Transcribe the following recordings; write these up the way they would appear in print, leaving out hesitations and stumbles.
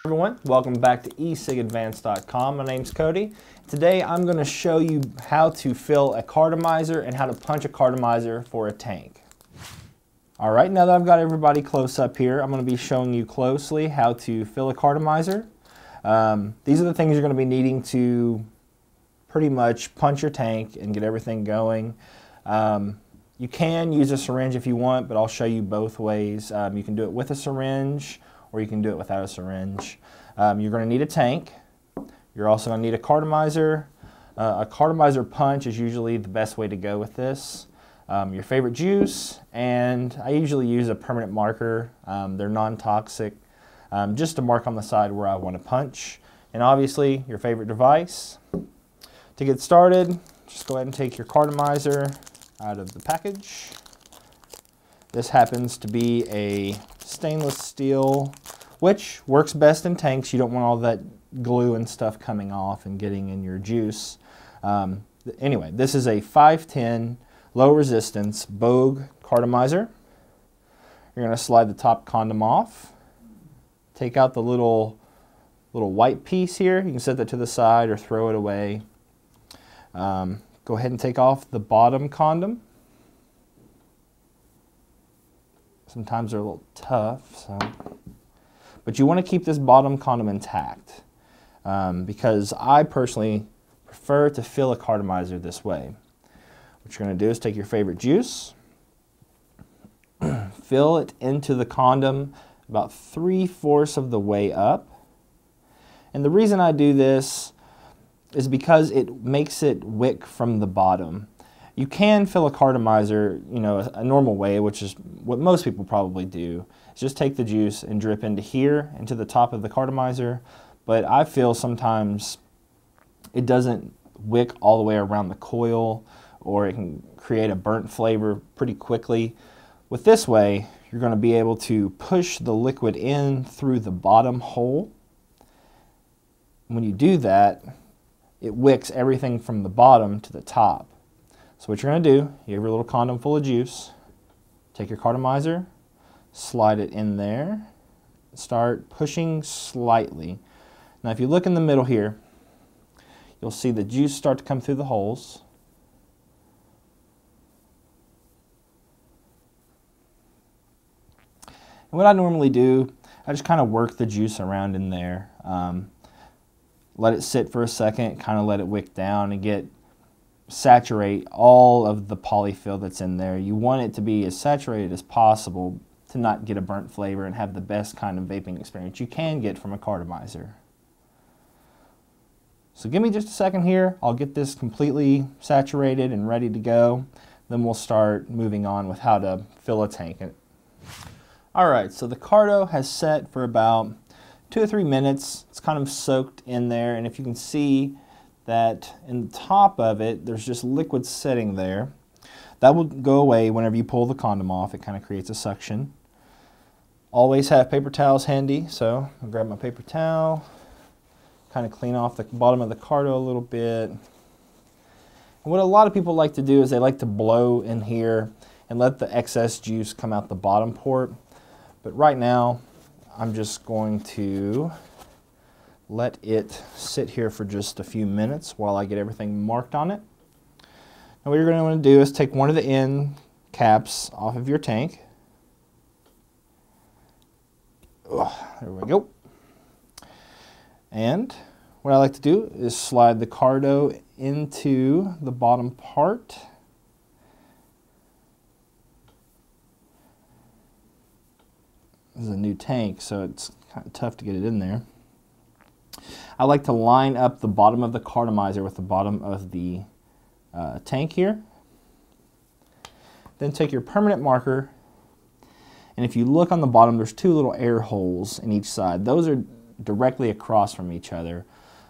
Everyone, welcome back to e-cigadvanced.com. My name's Cody. Today I'm going to show you how to fill a cartomizer and how to punch a cartomizer for a tank. Alright, now that I've got everybody close up here, I'm going to be showing you closely how to fill a cartomizer. These are the things you're going to be needing to pretty much punch your tank and get everything going. You can use a syringe if you want, but I'll show you both ways. You can do it with a syringe, or you can do it without a syringe. You're going to need a tank. You're also going to need a cartomizer. A cartomizer punch is usually the best way to go with this. Your favorite juice, and I usually use a permanent marker. They're non-toxic, just to mark on the side where I want to punch. And obviously your favorite device. To get started, just go ahead and take your cartomizer out of the package. This happens to be a stainless steel, which works best in tanks. You don't want all that glue and stuff coming off and getting in your juice. Anyway, this is a 510 low resistance Bogue cartomizer. You're going to slide the top condom off. Take out the little white piece here. You can set that to the side or throw it away. Go ahead and take off the bottom condom. Sometimes they're a little tough, but you want to keep this bottom condom intact because I personally prefer to fill a cartomizer this way. What you're going to do is take your favorite juice, fill it into the condom about 3/4 of the way up. And the reason I do this is because it makes it wick from the bottom. You can fill a cartomizer, a normal way, which is what most people probably do. Is just take the juice and drip into here, into the top of the cartomizer. But I feel sometimes it doesn't wick all the way around the coil, or it can create a burnt flavor pretty quickly. With this way, you're going to be able to push the liquid in through the bottom hole. When you do that, it wicks everything from the bottom to the top. So what you're going to do, you have your little condom full of juice, take your cartomizer, slide it in there, start pushing slightly. Now if you look in the middle here, you'll see the juice start to come through the holes. And what I normally do, I just kind of work the juice around in there. Let it sit for a second, kind of let it wick down and saturate all of the polyfill that's in there. You want it to be as saturated as possible to not get a burnt flavor and have the best kind of vaping experience you can get from a cartomizer. So give me just a second here. I'll get this completely saturated and ready to go. Then we'll start moving on with how to fill a tank. Alright, so the carto has set for about 2 or 3 minutes. It's kind of soaked in there, and if you can see that in the top of it, there's just liquid sitting there. That will go away whenever you pull the condom off. It kind of creates a suction. Always have paper towels handy, so I'll grab my paper towel, kind of clean off the bottom of the carto a little bit. And what a lot of people like to do is they like to blow in here and let the excess juice come out the bottom port. But right now, I'm just going to let it sit here for just a few minutes while I get everything marked on it. Now what you're going to want to do is take one of the end caps off of your tank. There we go. And what I like to do is slide the carto into the bottom part. This is a new tank, so it's kind of tough to get it in there. I like to line up the bottom of the cartomizer with the bottom of the tank here. Then take your permanent marker, and if you look on the bottom, there's 2 little air holes in each side. Those are directly across from each other.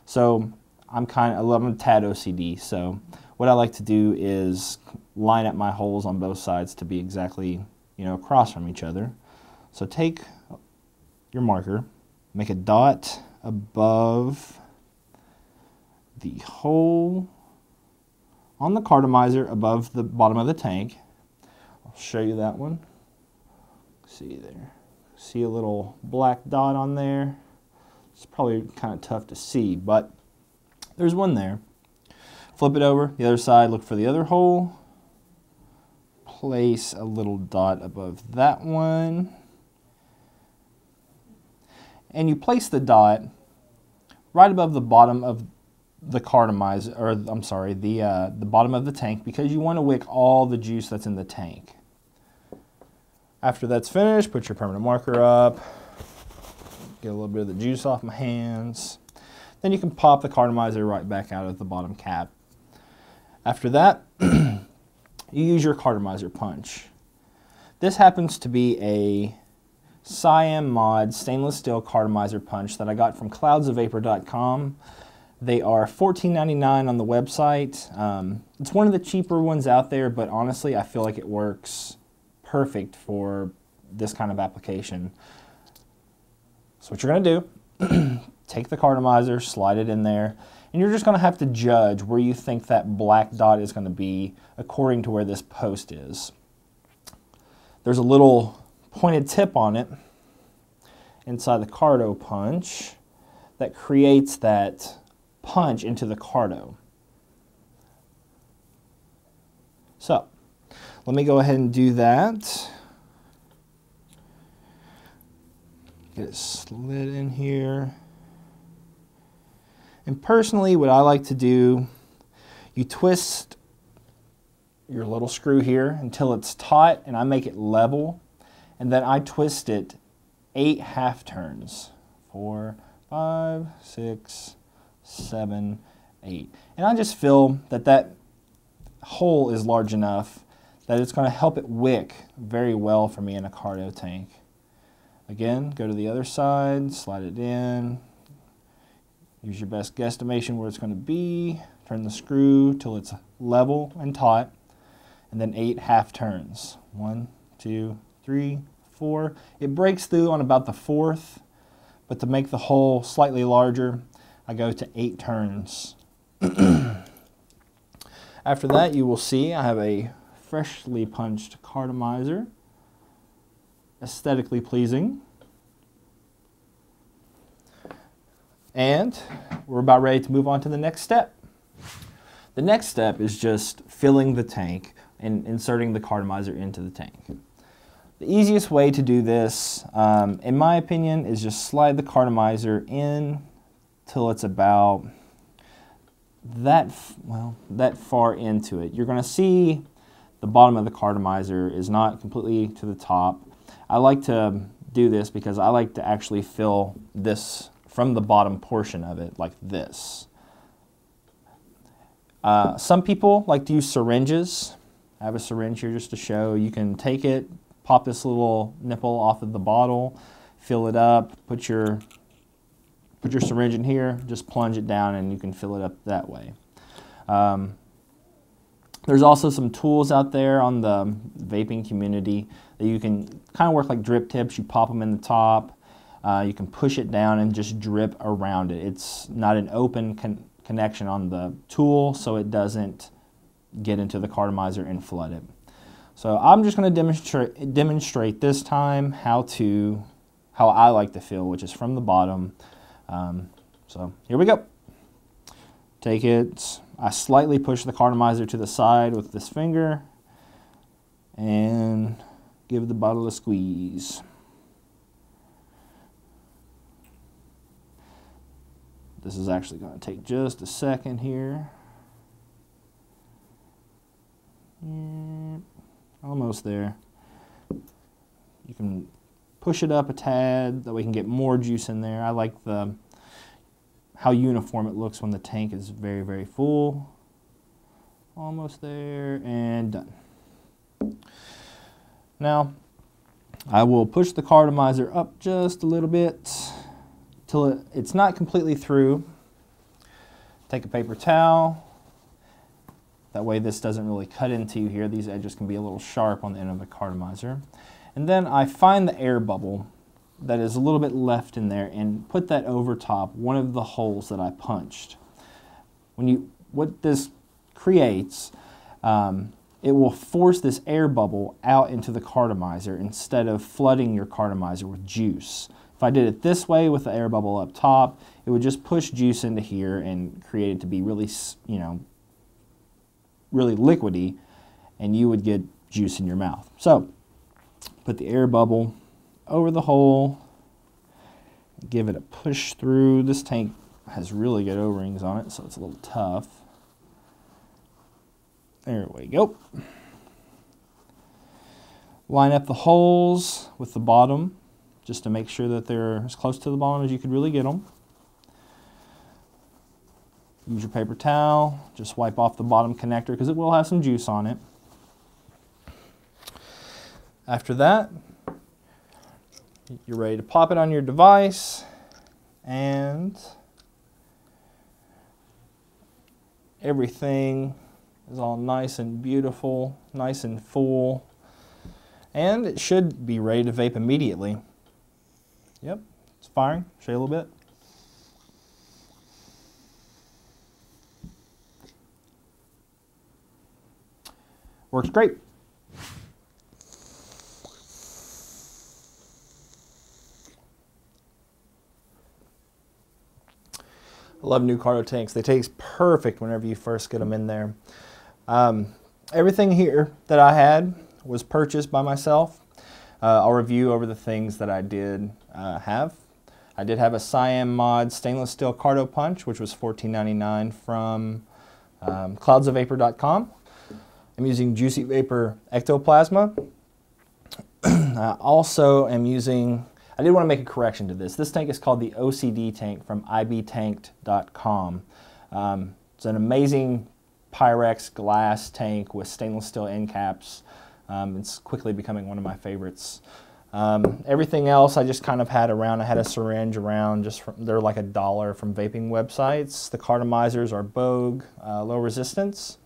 So I'm a tad OCD, so what I like to do is line up my holes on both sides to be exactly, across from each other. So take your marker, make a dot above the hole on the cartomizer above the bottom of the tank. I'll show you that one. See there. See a little black dot on there? It's probably kind of tough to see, but there's one there. Flip it over, the other side, look for the other hole. Place a little dot above that one. And you place the dot right above the bottom of the cartomizer, or I'm sorry, the bottom of the tank, because you want to wick all the juice that's in the tank. After that's finished, put your permanent marker up. Get a little bit of the juice off my hands. Then you can pop the cartomizer right back out of the bottom cap. After that, you use your cartomizer punch. This happens to be a Siam Mod stainless steel cartomizer punch that I got from cloudsofvapor.com. They are $14.99 on the website. It's one of the cheaper ones out there, but honestly, I feel like it works perfect for this kind of application. So what you're going to do, take the cartomizer, slide it in there, and you're just going to have to judge where you think that black dot is going to be according to where this post is. There's a little pointed tip on it inside the carto punch that creates that punch into the carto. So let me go ahead and do that. Get it slid in here. And personally, what I like to do, you twist your little screw here until it's taut, and I make it level, and then I twist it 8 half turns. 4, 5, 6, 7, 8. And I just feel that that hole is large enough that it's going to help it wick very well for me in a carto tank. Again, go to the other side, slide it in, use your best guesstimation where it's going to be, turn the screw till it's level and taut, and then 8 half turns. 1, 2, 3, 4. It breaks through on about the 4th, but to make the hole slightly larger, I go to 8 turns. After that, you will see I have a freshly punched cartomizer, aesthetically pleasing. And we're about ready to move on to the next step. The next step is just filling the tank and inserting the cartomizer into the tank. The easiest way to do this, in my opinion, is just slide the cartomizer in till it's about that far into it. You're going to see the bottom of the cartomizer is not completely to the top. I like to do this because I like to actually fill this from the bottom portion of it like this. Some people like to use syringes. I have a syringe here just to show. You can take it, pop this little nipple off of the bottle, fill it up, put your syringe in here, just plunge it down, and you can fill it up that way. There's also some tools out there on the vaping community that you can kind of work like drip tips. You pop them in the top, you can push it down and just drip around it. It's not an open connection on the tool, so it doesn't get into the cartomizer and flood it. So I'm just going to demonstrate this time how I like to fill, which is from the bottom. So here we go. Take it. I slightly push the cartomizer to the side with this finger and give the bottle a squeeze. This is actually going to take just a second here. Almost there. You can push it up a tad, that we can get more juice in there. I like how uniform it looks when the tank is very, very full. Almost there, and done. Now, I will push the cartomizer up just a little bit till it's not completely through. Take a paper towel. That way this doesn't really cut into you here. These edges can be a little sharp on the end of the cartomizer. And then I find the air bubble that is a little bit left in there and put that over top one of the holes that I punched. What this creates, it will force this air bubble out into the cartomizer instead of flooding your cartomizer with juice. If I did it this way with the air bubble up top, it would just push juice into here and create it to be really, really liquidy, and you would get juice in your mouth. So, put the air bubble over the hole, give it a push through. This tank has really good O-rings on it, so it's a little tough. There we go. Line up the holes with the bottom, just to make sure that they're as close to the bottom as you could really get them. Use your paper towel, just wipe off the bottom connector because it will have some juice on it. After that, you're ready to pop it on your device, and everything is all nice and beautiful, nice and full, and it should be ready to vape immediately. Yep, it's firing. Show you a little bit. Works great. I love new Carto tanks. They taste perfect whenever you first get them in there. Everything here that I had was purchased by myself. I'll review over the things that I did have. I did have a Cyan Mod stainless steel Carto punch, which was $14.99 from cloudsofvapor.com. I'm using Juicy Vapor Ectoplasma. I also am using, I did want to make a correction to this. This tank is called the OCD tank from ibtanked.com. It's an amazing Pyrex glass tank with stainless steel end caps. It's quickly becoming one of my favorites. Everything else I just kind of had around. I had a syringe around, they're like $1 from vaping websites. The Cartomizers are Bogue, low resistance.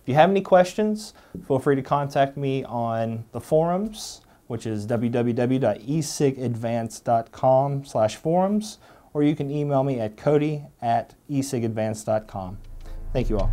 If you have any questions, feel free to contact me on the forums, which is www.e-cigadvance.com/forums, or you can email me at cody@ecigadvance.com. Thank you all.